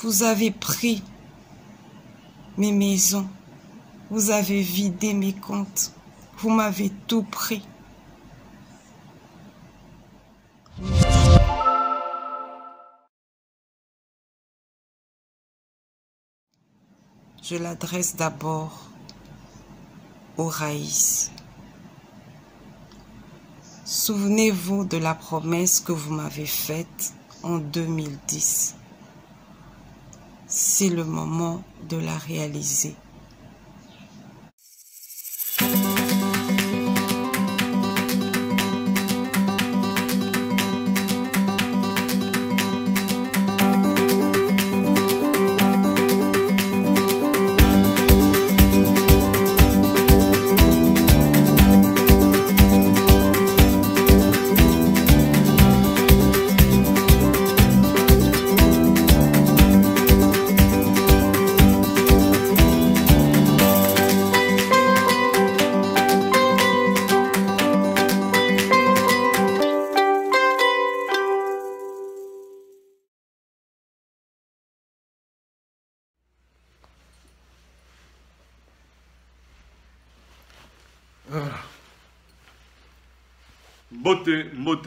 Vous avez pris mes maisons, vous avez vidé mes comptes, vous m'avez tout pris. Je l'adresse d'abord au Raïs. Souvenez-vous de la promesse que vous m'avez faite en 2010. C'est le moment de la réaliser.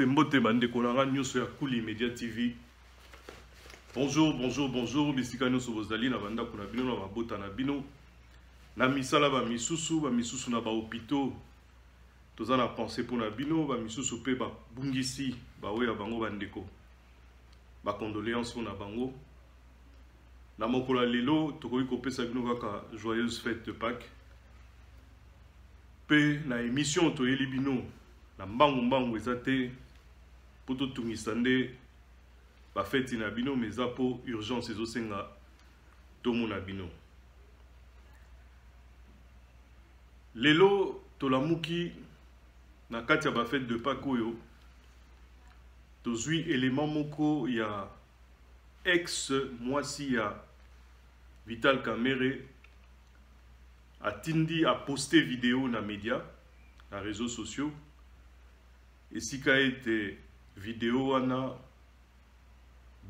Mbote bande konanga nyuso ya Kuli Media TV. Bonjour bisika nyuso bozali na banda kuna bino na mabota na bino na misala ba misusu na ba hôpitaux toza na penser pour na bino ba misusu pe ba bungisi ba oya bango bandeko ba condoléances na bango na mokola lelo tokoki kopesa bino kaka joyeuse fête de Pâques pe na émission toyeli bino na mbangu ezate poto tungisa nde ba feti na bino meza po urgence ezosenga tomu na bino. Lelo tolamuki na kati ya ba fete de Pâques oyo tozwi élément moko ya ex mwasi ya Vital Kamerhe atindi a posté vidéo na média na réseaux sociaux. Et si ka ete vidéo wana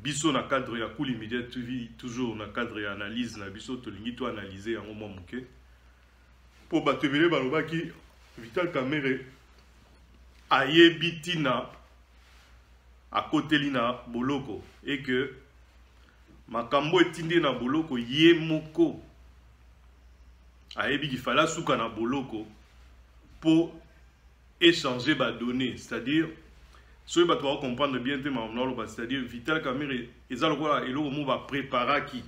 biso na cadre ya Kuli Media TV toujours na cadre ya analyse na biso tolingi to analyser yango mwa muke po bato ebele balobaki Vital Kamerhe ayebi tina akoteli na boloko et que makambo etindi na boloko ye moko ayebi ki fala suka na boloko po échanger ba données, c'est-à-dire ceux qui doivent comprendre bien c'est-à-dire Vital Kamerhe ezalokola eloko mo ba préparer qui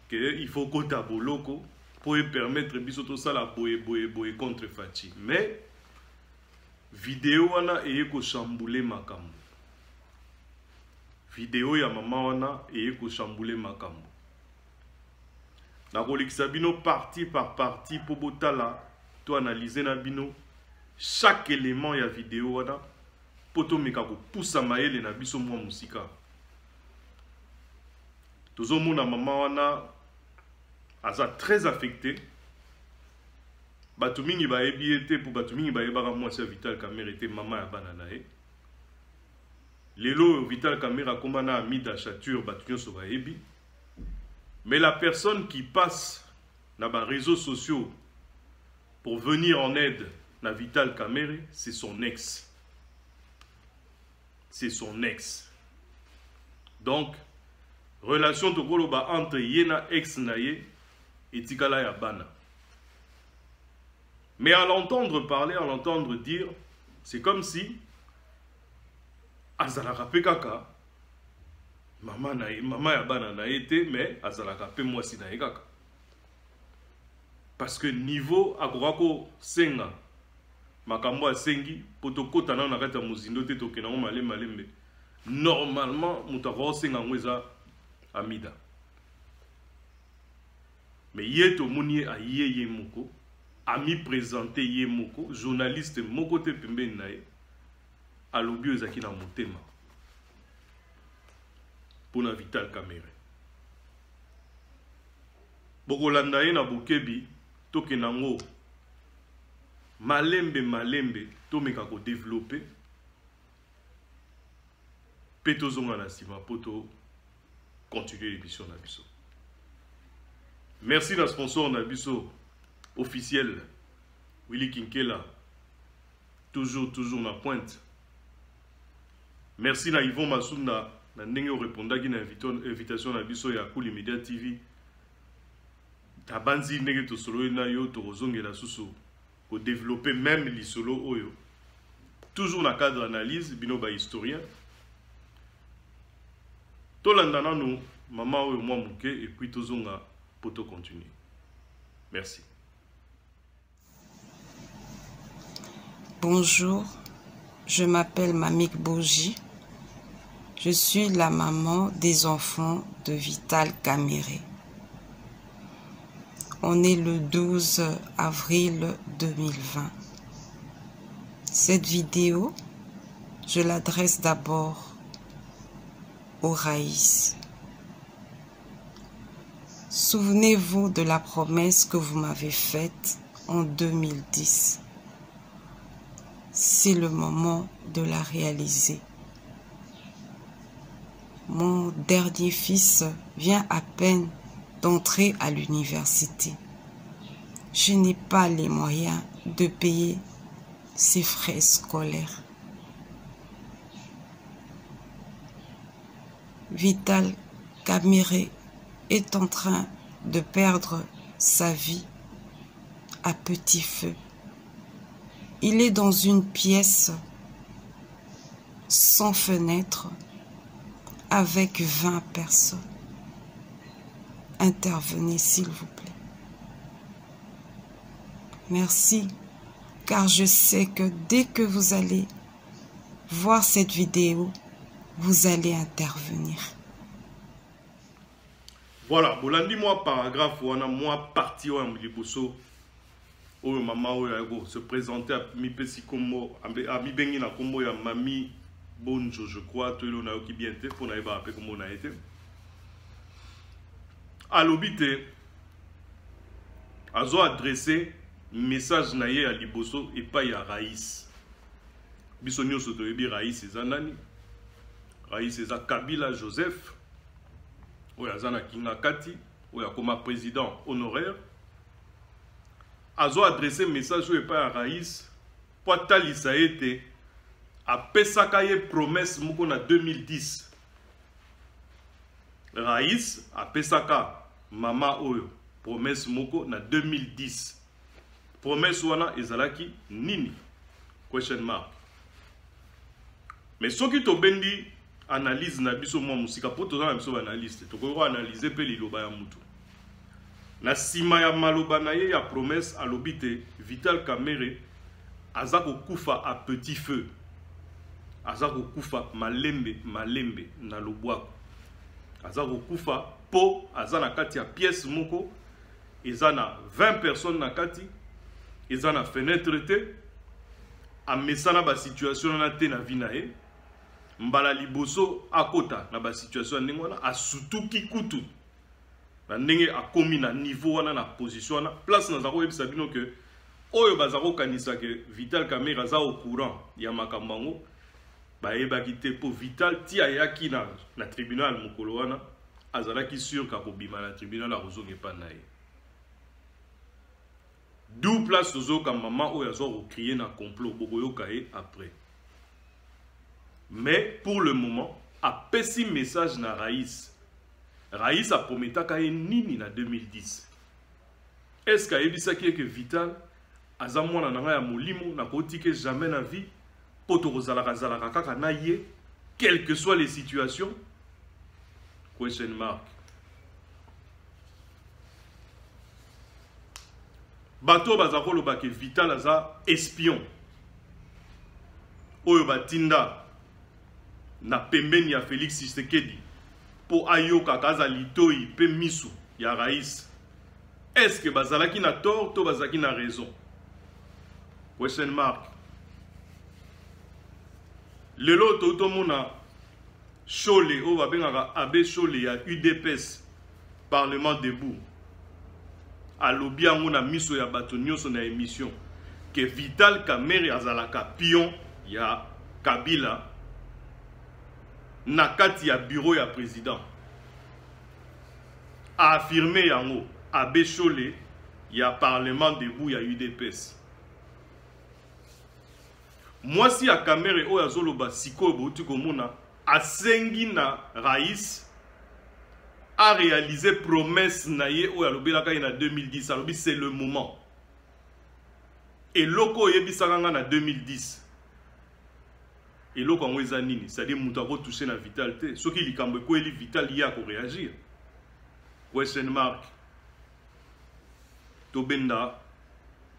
que il faut kota boloko pour permettre bisoto sala boye contre Fati, mais vidéo wana eko chambouler makambo, vidéo ya mama wana eko chambouler makambo na kolikisa bino partie par partie pour botala to analyser na bino chaque élément ya vidéo wana poto meka ko poussa maele na biso mwa musika tozo mona mama wana aza très affecté batu mingi ba ebi ete pour batu mingi ba ebaka mwasi ya Vital Kamerhe ete mama ya bana na ye lelo Vital Kamerhe akoma na ami d'achature batu nyonso ba ebi, mais la personne qui passe na ba réseaux sociaux pour venir en aide na Vital Kamerhe, c'est son ex. C'est son ex. Donc, relation tokoloba entre yena ex na ye et tikala ya bana. Mais à l'entendre parler, à l'entendre dire, c'est comme si azalaka pe kaka mama ya bana na ete, mais azalaka pe mwasi na ye kaka. Parce que niveau akorako senga makambo asengi poto kota na kati ya muzindo te tokena malembe normalement mutako senga ngweza amida, mais yeto moni aye moko ami présenté ye moko journaliste moko te pembeni na ye alobi ezaki na motema pona Vital Kamerhe bokolanda ye na bokebi tokena ngo malembe to meka ko développer peto zonga na sima poto continuer l'émission Nabiso. Merci à sponsor Nabiso officiel Willy Kinkela, toujours na pointe. Merci à Yvon Massouna na ndenge répondaki na invitation Nabiso ya Kuli Media TV. Tabanzi ndenge to solo na yo to rozongela susu pour développer même les solo oyo. Toujours dans le cadre d'analyse, binoba historien. Tolandana nous, maman ou moi mouke, et puis tozonga pour te continuer. Merci. Bonjour, je m'appelle Mamik Boji. Je suis la maman des enfants de Vital Kamere. On est le 12 avril 2020. Cette vidéo, je l'adresse d'abord au Raïs. Souvenez-vous de la promesse que vous m'avez faite en 2010. C'est le moment de la réaliser. Mon dernier fils vient à peine d'entrer à l'université. Je n'ai pas les moyens de payer ses frais scolaires. Vital Kamere est en train de perdre sa vie à petit feu. Il est dans une pièce sans fenêtre avec 20 personnes. Intervenez s'il vous plaît. Merci, car je sais que dès que vous allez voir cette vidéo, vous allez intervenir. Voilà, bolandi moi paragraphe wana moi parti wa mliboso oyo mama oyo yago se présenter à mi pesi kombo a mi bengi na kombo ya mami Bonjo je crois to lo na yo ki bien te pour na ba appeler comme on a été à l'obité azo adressé message na ye à liboso et pas ya Raïs biso nyoso to yebi Raïs ezanani Raïs eza Kabila Joseph oyo azana kinga kati oyo akoma président honoraire azo adressé message oyo epai ya Raïs po atalisa ete apesaka ye promesse moko na 2010 Raïs apesaka mama oyo promesse moko na 2010 promesse wana ezalaki nini question mark mais soki tobendi analyse na biso mwa musika po tozala biso analyste tokoki analyser pe liloba ya mutu na sima ya maloba na ye ya promesse alobi te Vital Kamere aza kokufa a petit feu aza kokufa malembe na lobwako aza kokufa po aza na kati ya pièce moko eza na 20 personnes na kati eza na fenêtre te amesana ba situation na te na vie na ye mbala liboso akota na ba situation ndenge wana asutuki kutu na ndenge akomi na niveau wana na position wana place na zako yebisa bino ke oyo bazako kanisa ke Vital Kamere aza au courant ya makambango ba yebaki te po Vital ti ayaki na tribunal mokolo wana azalaki sûr ka kobima na tribunal akozonga epa na ye d'où place tozoka mama oyo azo kocrier na complot bokoyoka ye après. Mais pour le moment, apesi message na Raïs. Raïs a prometaka ye nini na 2010. Est-ce qu'ayebisaki que Vital aza mwana nanga ya molimo na kotike jamais na vie poto kozalaka zalaka kaka na ye quelles que soient les situations? Question mark. Bato bazako loba ke Vital aza espion. Oyo batinda na pembeni ya Félix Tshisekedi po ayoka kaza litoi pe misu ya Raïs. Est-ce que bazalaki na tort to bazalaki na raison? Question mark. Lelo to mona Chole o babengaka abe Chole ya UDPS Parlement debout. Alobi yango na miso ya bato nyonso na émission que Vital Kamere azalaka pion ya Kabila na kati ya bureau ya président. a affirmé yango à Bécholé, il y a parlement debout, il y a UDPS. Moi si à Kamere o yazoloba siko bouti komuna a sengi na Raïs a réalisé promesse naie o yalobelaka na 2010 alobi c'est le moment. Et loko yebisanga na 2010. Et loko ngo ezanini, c'est-à-dire mutu ko toucher na vitalité, soki likambo ko eli vital ya ko réagir. Question mark. Tobenda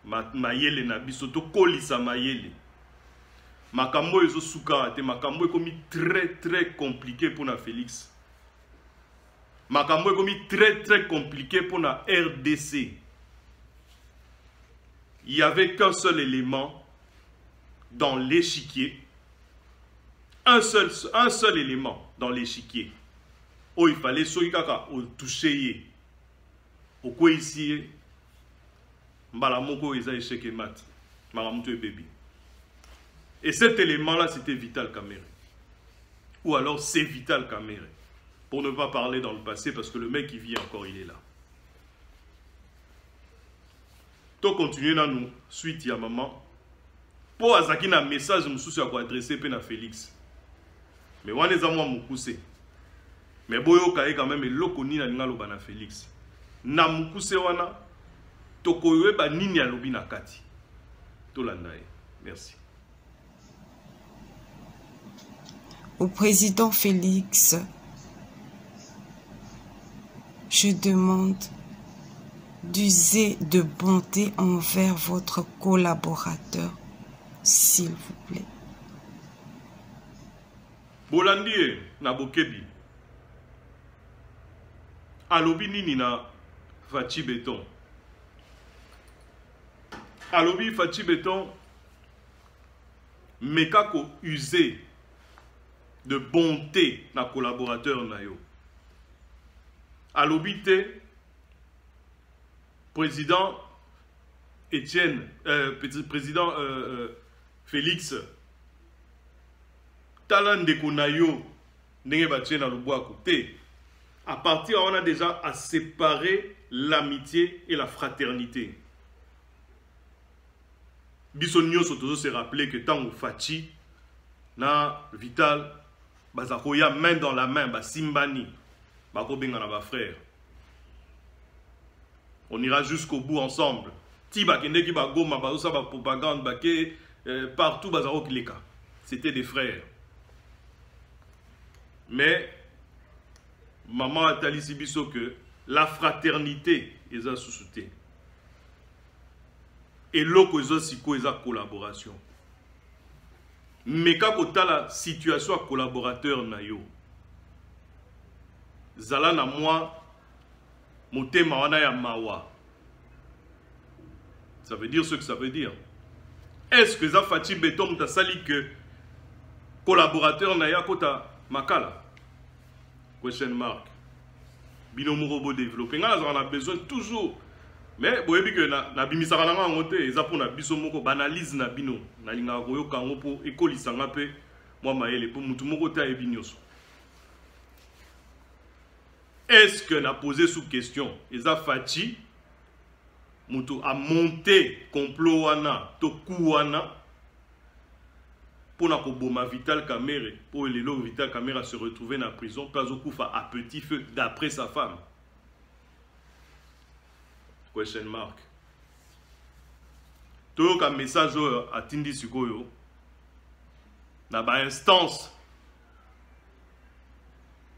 mayele na biso to kolisa mayele. Makambo ezo suka te makambo ekomi très compliqué pour na Félix. Makambo ekomi très compliqué pour na RDC. Il n'y avait qu'un seul élément dans l'échiquier. Un seul élément dans l'échiquier. Oh, il fallait soikaka au toucher. Au quoi ici Mbalamoko eza échec et mat. Maramuto et baby. Et cet élément-là, c'était Vital Kamerhe. Ou alors c'est Vital Kamerhe. Pour ne pas parler dans le passé, parce que le mec qui vit encore, il est là. To continuer dans nous, suite ya maman. Pour azaki na message, je vais adresser à Félix. Mais on est à moi moukousse. Mais boyo kaye quand même eloko ni na ngalo bana Félix. Na moukousse wana tokoyoe ba nini alobi na kati. To landaye. Merci. Au président Félix, je demande d'user de bonté envers votre collaborateur, s'il vous plaît. Bolandie na bokebi. Alobi nini na Fachi Béton. Alobi Fachi Béton mekako user de bonté na collaborateur na yo. Alobi te président Etienne, président Félix talan de konayo ndenge batie na lobwako te. À partir on a déjà à séparer l'amitié et la fraternité. Biso nyonso tozo se rappeler que tango Fachi na Vital bazakoya main dans la main ba simbani bako benga na ba frère. On ira jusqu'au bout ensemble. Ti bakende ki ba goma ba osa ba propagande ba ke partout bazaro kileka. C'était des frères. Mais maman a talisi biso que la fraternité est à sous-souté. Et l'autre est une collaboration. Mais quand on a la situation à collaborateur na yo, zala na moi, motema wana ya mawa. Ça veut dire ce que ça veut dire. Est-ce que ça Fachi Béton t'a sali que collaborateur na ya kota makala? Question mark. Binomo robot développé. On a besoin toujours. Mais vous voyez que na bimisaka na ngote eza pour na biso moko banalise na bino na linga koyo kango po ekolisanga pe moi maele po mutu moko ta ebinyoso. Est-ce que na posé sous question eza Fachi mutu a monté complot wana to ku wana pour na koboma Vital Kamerhe pour lelo Vital Kamerhe se retrouver na prison pas au kufa à petit feu d'après sa femme. Question mark. Tout comme message à Tindi Sukoyo, na ba instance,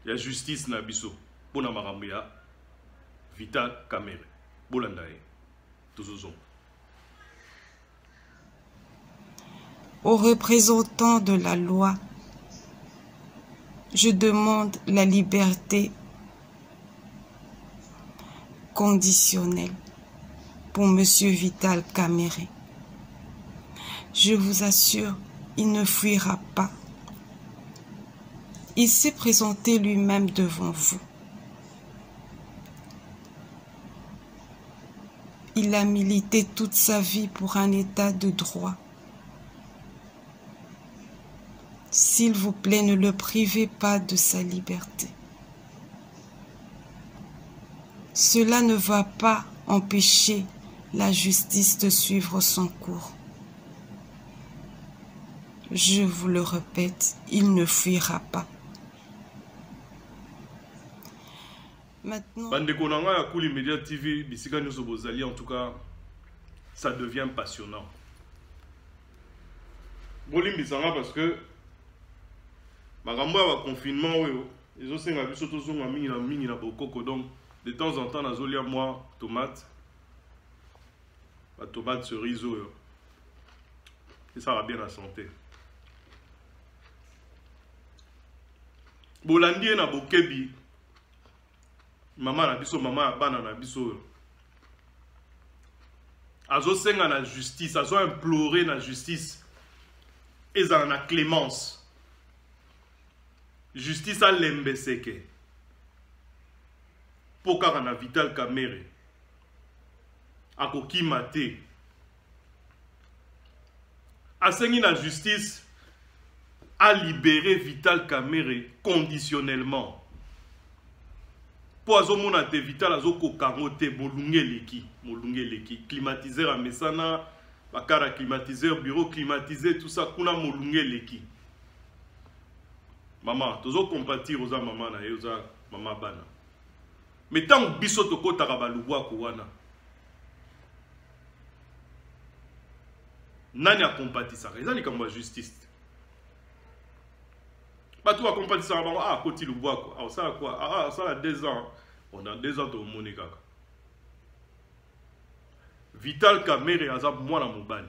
il y a justice na biso, pour na marambuya, Vital Kamerhe, Bolandaye, tous. Aux représentants de la loi, je demande la liberté conditionnelle pour Monsieur Vital Kamerhe. Je vous assure, il ne fuira pas. Il s'est présenté lui-même devant vous. Il a milité toute sa vie pour un état de droit. S'il vous plaît, ne le privez pas de sa liberté. Cela ne va pas empêcher la justice de suivre son cours. Je vous le répète, il ne fuira pas. Maintenant, Bandeko nanga ya Kuli Media TV, bisika nyonso bozali, en tout cas, ça devient passionnant. Bolimbisanga parce que makambo ya confinement oyo ezosenga biso tozonga mingi na bokoko, donc de temps en temps nazolia moi tomate, la tomate cerise oyo, et ça va bien la santé. Bolandi na bokebi mama na biso, mama ya bana na biso azo senga na justice, azo implorer na justice ezala na clémence, justice a lembeseke po kaka na Vital Kamerhe akokima te, asengi na justice a libéré Vital Kamerhe conditionnellement. Po azomona te Vital azokokango te, molunge leki climatiseur a mesana, bakara climatiseur, bureau climatisé, tout ça kuna molunge leki. Maman, tozo compatir oza maman na ye, oza maman bana. Mais tant biso toko takabalubwa ko wana, nani a compatisaka? Eza likambo ya justice. Bato a compatisaka bango, ah koti lubwako, ah ça quoi? Ah ça a 2 ans. On a 2 ans to moni kaka. Vital Kamerhe aza mwana mobali.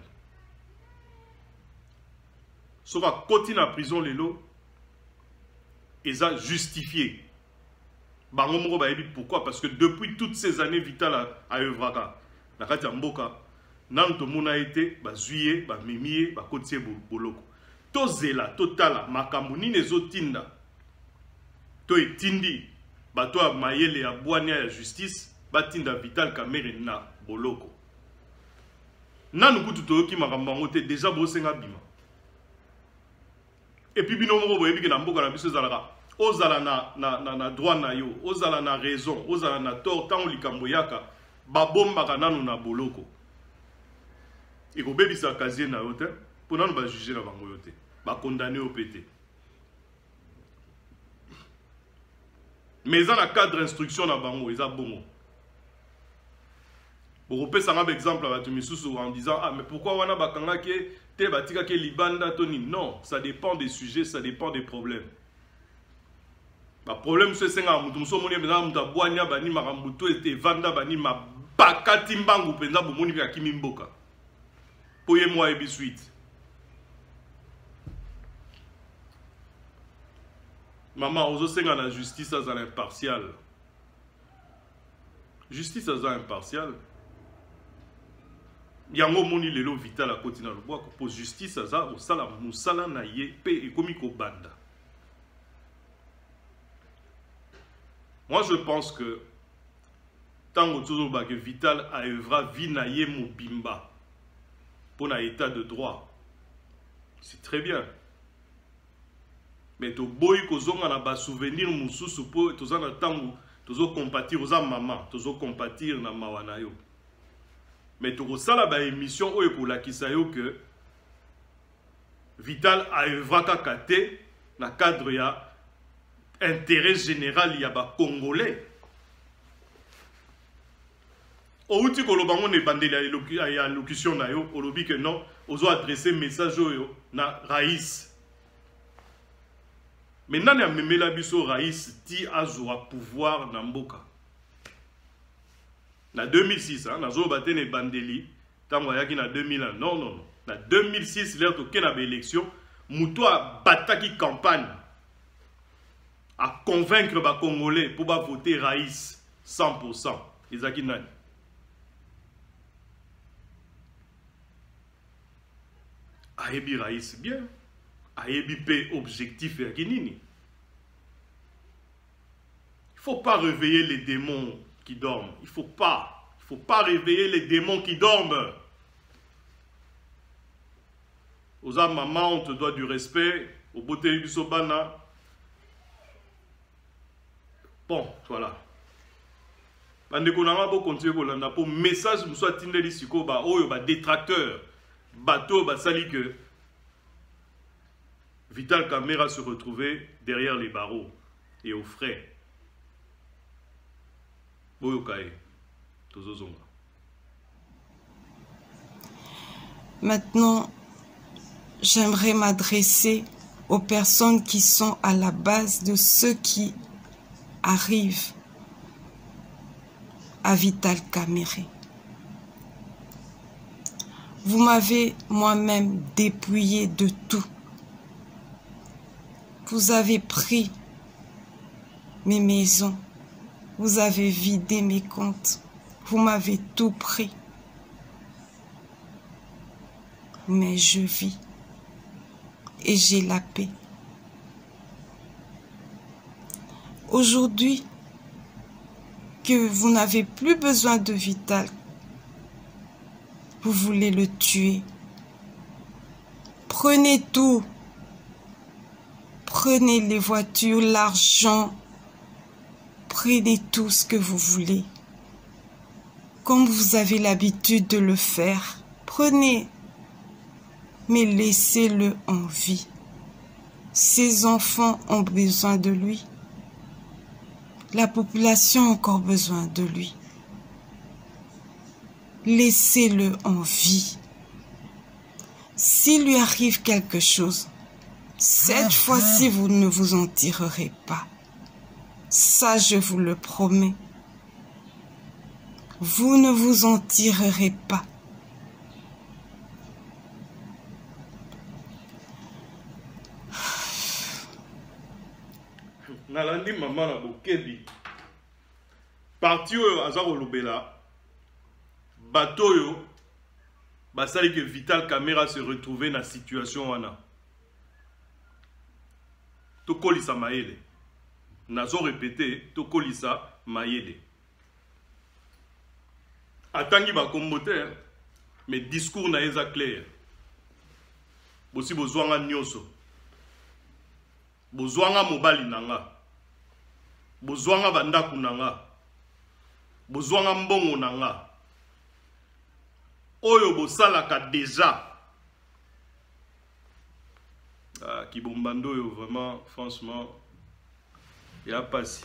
Sauf à koti na prison lelo, eza justifié. Bango moko ba yebi pourquoi? Parce que depuis toutes ces années Vital a œuvraka na kati ya mboka, nan to mona été ba zuye, ba mimiye, ba kotie boloko. To zela, to tala makambo nini ezotinda. To etindi bato ya mayele ya bwania ya justice batinda Vital Kamerhe na boloko. Nanu kutu toyoki makambo yango te, déjà bosenga bima. Et puis bino moko boyebi ke na mboka na biso ezalaka ozala na droit na yo, ozala na raison, ozala na tort, tango likambo yaka babombaka nanu na boloko. Ekobebisa kazie na yo te, po nanu ba juger na bango yo te, ba condamner yo pete. Mais eza na cadre instruction na bango, eza bongo. Bokopesa nga exemple bato misusu en disant ah mais pourquoi wana bakanga ke te batika ke libanda toni? Non, ça dépend des sujets, ça dépend des problèmes. Ba problème c'est senga mutu muso moni bena mutu abwanya bani makambuto ete vanda bani mabakati mbangu penza bomoni ka kimi mboka. Poye moi ebi suite. Maman, ozo senga na justice aza impartial. Justice aza impartial. Yango moni lelo Vital a koti na lobwako po justice aza osala musala na ye pe ekomi ko banda. Moi je pense que tango tozo ba que Vital a œuvra vie na ye mobimba pour na état de droit. C'est très bien. Mais to boy ko zonga na ba souvenir mususu po toza na tango tozo compatir oza maman, tozo compatir na mawana yo. Mais tu as la émission où il y que Vital a œuvré kate dans le cadre de l'intérêt général y a des Congolais. Au outil que l'on a bandé à l'allocution, on a dit que non, on a adressé un message à Raïs. Maintenant, on a même la biso Raïs qui a un pouvoir dans Mboka. En 2006, on a battu les bandeli. Tant qu'il y a 2001. Non, non, non. En 2006, il y a une élection. Moutou a battu campagne à convaincre les Congolais pour voter Raïs 100%. Isaki Nani. Ayebi Raïs bien. Ayebi P objectif et Akinini. Il ne faut pas réveiller les démons qui dorment. Il faut pas réveiller les démons qui dorment. Aux âmes, maman, on te doit du respect. Au beauté du sobana. Bon, voilà. bandeko nanga bo continuer kolanda po message muso atindeli siko ba oyo ba détracteur bateau ba sali que Vital Kamerhe se retrouvait derrière les barreaux et aux frais. Boyo kae tozozonga. Maintenant, j'aimerais m'adresser aux personnes qui sont à la base de ceux qui arrivent à Vital Kamerhe. Vous m'avez moi-même dépouillé de tout. Vous avez pris mes maisons, vous avez vidé mes comptes, vous m'avez tout pris. Mais je vis et j'ai la paix. Aujourd'hui, que vous n'avez plus besoin de Vital, vous voulez le tuer. Prenez tout. Prenez les voitures, l'argent. Prenez tout ce que vous voulez. Comme vous avez l'habitude de le faire, prenez. Mais laissez-le en vie. Ses enfants ont besoin de lui. La population a encore besoin de lui. Laissez-le en vie. S'il lui arrive quelque chose, cette fois-ci, vous ne vous en tirerez pas. Ça, je vous le promets. Vous ne vous en tirerez pas. Nalandi maman na bokebi. Parti oyo aza kolobela. Bato yo basali que Vital Kamerhe se retrouver na situation wana. To kolisa mayele. Nazo répété to kolisa mayele. Atangi ba kombote mais discours na eza clair. Bosi bozwanga nyoso. Bozwanga mobali nanga. Bozwanga bandaku nanga. Bozwanga mbongo nanga. Oyo bosalaka déjà. Kibombando yo vraiment franchement ya pasi.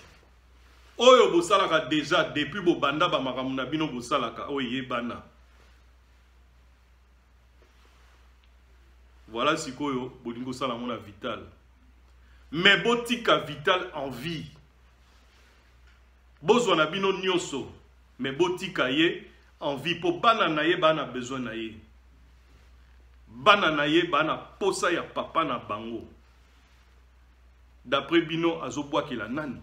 Oyo bosalaka déjà depuis bo banda ba makamu na bino bosalaka oye bana. Voilà sikoyo bolingo sala mona Vital. Mais botika Vital en vie. Bozwana bino nyoso. Mais botika ye en vie. Po bana na ye bana besoin na ye. Bana na ye bana posa ya papa na bango. D'après bino azobwa ki la nani.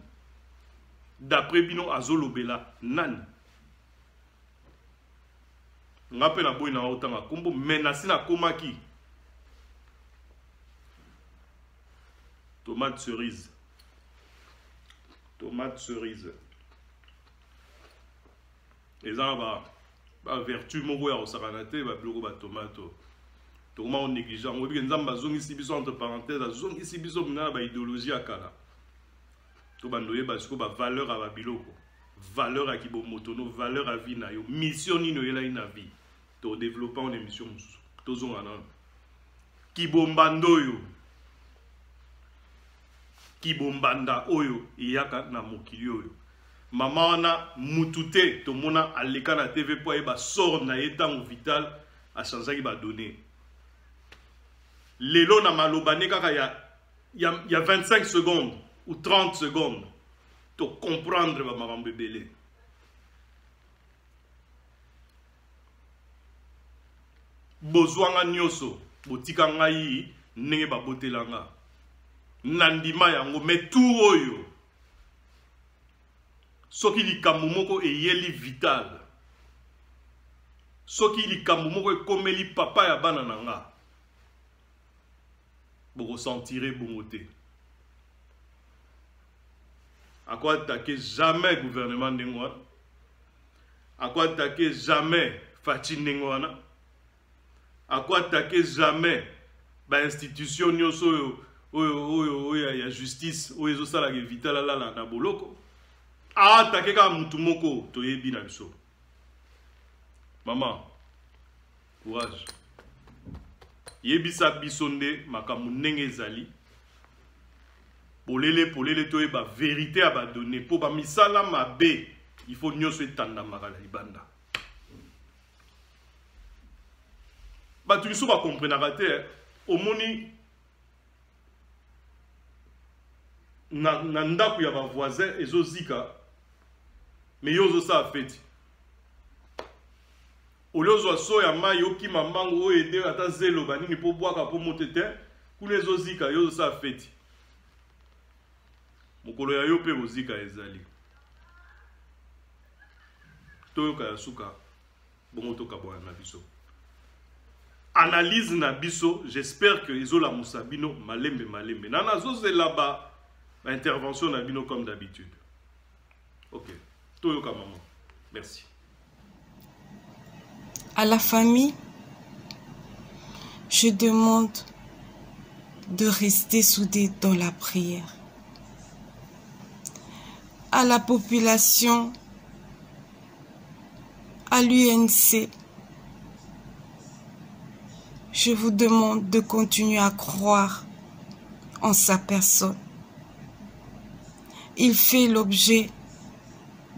D'après bino azolobela nani. Ngape na boy na otanga kombo menasi na komaki. Tomate cerise. Tomate cerise. Et ça va vertu moko ya osakanate ba biloko ba tomato. Toma on négligent. On dit que nzamba zongi sibiso entre parenthèses, zongi sibiso mna ba idéologie akala. To bandoye ba siko ba valeur à ba biloko. Valeur à kibo motono, valeur à vie na yo. Mission ni no yela ina vie. To développer en émission. To zonga na. Kibombando yo. Kibombanda oyo iyaka na mokili oyo. Mama wana mutute to mona aleka na TV po eba sort na etango Vital a changé ba donner. Lelo na malobane kaka ya 25 secondes ou 30 secondes to comprendre ba makambo belé. Bozwanga nyoso botika ngai ndenge ba botelanga. Nandima yango metu oyo soki likambo moko eyeli Vital soki likambo moko ekomeli papa ya bana nanga boko sentire bongo te. À quoi attaquer jamais gouvernement ndengwana, à quoi attaquer jamais Fachi ndengwana, à quoi attaquer jamais ba institution nyoso oyo ya justice oyo ezosala ke Vital alala na boloko. attaquer ka mutu moko toyebi na biso. Maman, courage. Yebisa bisonde makamu ndenge ezali. Polele toyeba vérité à ba donner pour ba misala mabe, il faut nyonso etanda makala libanda. Ba tu biso ba comprendre te omoni na ndaku ya ba voisin ezozika mais yozo sa feti. Olozo so ya mai yoki mamango ede ata zelo banini po bwaka po motete kuna ezozika yozo sa feti. Mokolo ya yo pe ozika ezali. Toyoka ya suka bongo toka bwana na biso. Analyse na biso, j'espère que ezola musabino malembe. Nana zoze là-bas intervention na bino comme d'habitude. OK. Toyoka maman. Merci. À la famille, je demande de rester soudés dans la prière. À la population, à l'UNC, je vous demande de continuer à croire en sa personne. Il fait l'objet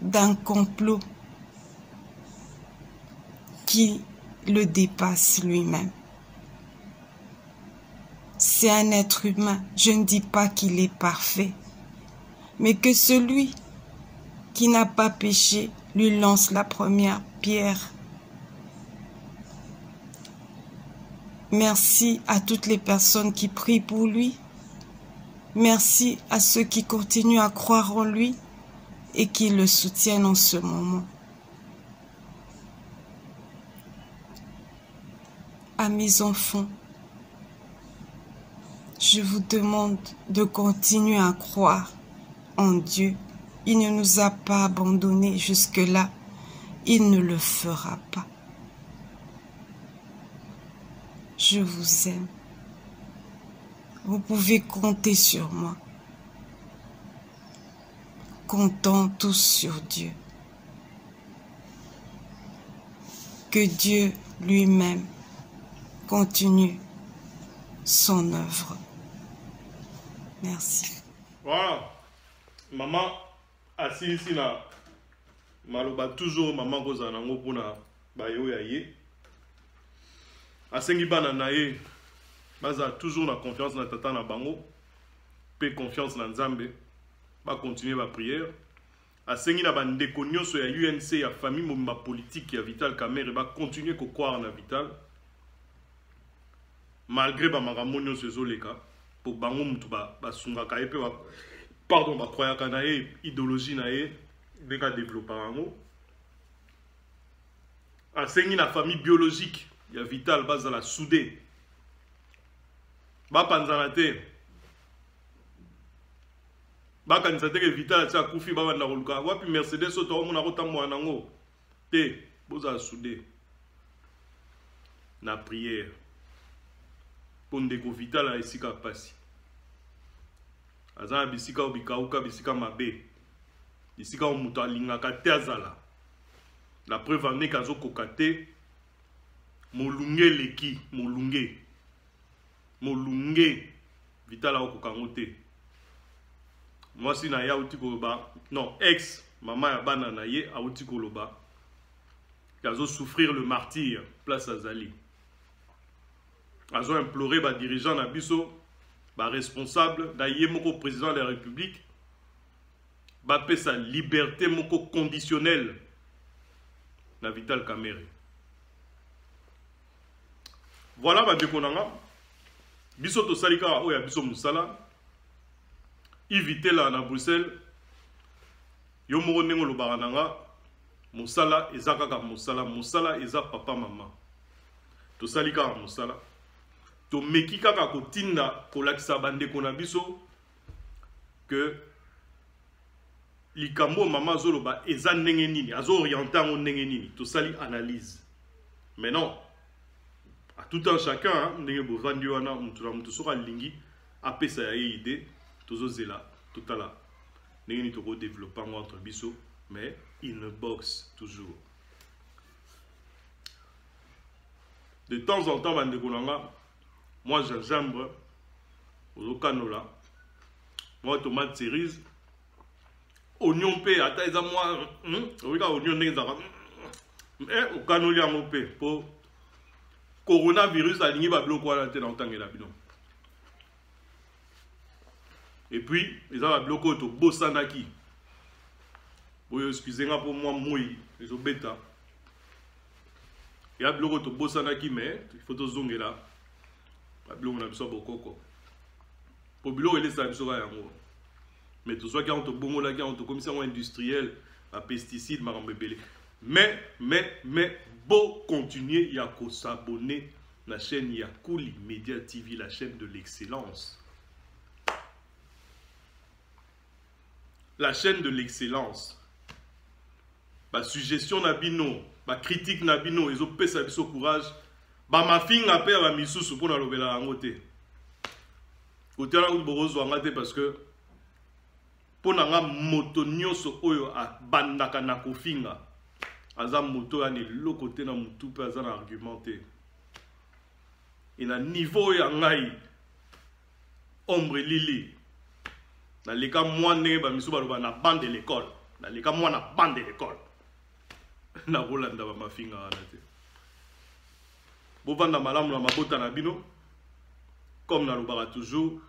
d'un complot qui le dépasse lui-même. C'est un être humain. Je ne dis pas qu'il est parfait, mais que celui qui n'a pas péché lui lance la première pierre. Merci à toutes les personnes qui prient pour lui. Merci à ceux qui continuent à croire en lui et qui le soutiennent en ce moment. À mes enfants, je vous demande de continuer à croire en Dieu. Il ne nous a pas abandonnés jusque-là. Il ne le fera pas. Je vous aime. Vous pouvez compter sur moi. Comptons tous sur Dieu. Que Dieu lui-même continue son œuvre. Merci. Voilà. Maman, assis ici là, maloba toujours maman goza nango pona bayo ya ye. Asengi bana na ye, baza toujours na confiance na tata na bango, pe confiance na Nzambe, ba continuer ba prière. Asengi na bandeko nyonso ya UNC ya famille mobimba politique ya Vital Kamerhe ba continuer ko croire na Vital. Malgré ba makambo nyonso ezoleka, po bango mutu ba sungaka ye pe ba pardon ba croyaka na ye idéologie na ye beka développer yango. Asengi na famille biologique ya Vital bazala soudé. Ba panzana te. Ba kanisa te ke Vital tia kufi ba banda koluka. Wapi Mercedes oto omona kotambo nango. Te, boza soudé. Na prière. Pondeko Vital a esika pasi. Azana bisika obikauka bisika mabe. Bisika omuto alingaka te azala. La preuve en est kazo kokate. Molunge leki, molunge Vital a okokangote. Moi si na ya uti koloba, non, ex maman ya bana na ye a uti koloba. Kazo souffrir le martyr, place Azali. Azo implorer ba dirigeant na biso, ba responsable, da ye moko président de la République, ba pe sa liberté moko conditionnelle na Vital Kamerhe. Voilà ba dekonanga. Biso to salika oya biso musala. Éviter là na Bruxelles. Yo moko nengo lo barananga. Musala ezaka ka musala eza papa mama. To salika musala. To mekika ka kotinda kolakisa bande kona biso que likambo mama zoloba eza ndenge nini, azo orienter ngo ndenge nini. To sali analyse. Mais non. À tout un chacun, ndenge bovandi wana mutu na mutu soka lingi apesa ya idée tozo zela totala Nous avons développé entre biso, mais il ne boxe toujours. De temps en temps, moi gingembre, au canola, moi tomate cerise, oignon pe, attends, moi, oignon mais au canola mon pe, pour coronavirus aligné va bloquer la tête dans le la bidon. Et puis, ils ont bloqué au Bossanaki. Vous excusez-moi pour moi, ils ont bêta. Il y a bloqué au Bossanaki, mais il faut que vous là. Il y a bloqué au Bossanaki. Pour bloquer les sables, mais tout ça qui est en bon là, qui est en commission industrielle, à pesticides, mais, beau continuer, il y a qu'à s'abonner à la chaîne Yakouli Media TV, la chaîne de l'excellence. La chaîne de l'excellence. Ma suggestion nabino, ma critique nabino, ils ont fait ça au courage. Ma fille n'a pas à misous pour la lever la angoté. Côté là où borozo angate parce que pour nga moto nyoso oyo a bandaka na kofinga. Aza moto ane lo côté na mutu pe aza na argumenté. Et na niveau ya ngai ombre lili. Dans les cas moi na bande de l'école. Dans les cas moi na bande de l'école. Na Rolanda ba mafinga wana te. Bo vanda malamu na mabota na bino. Comme na lobaka toujours,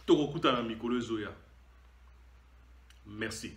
to kokuta na mikolo ezoya. Merci.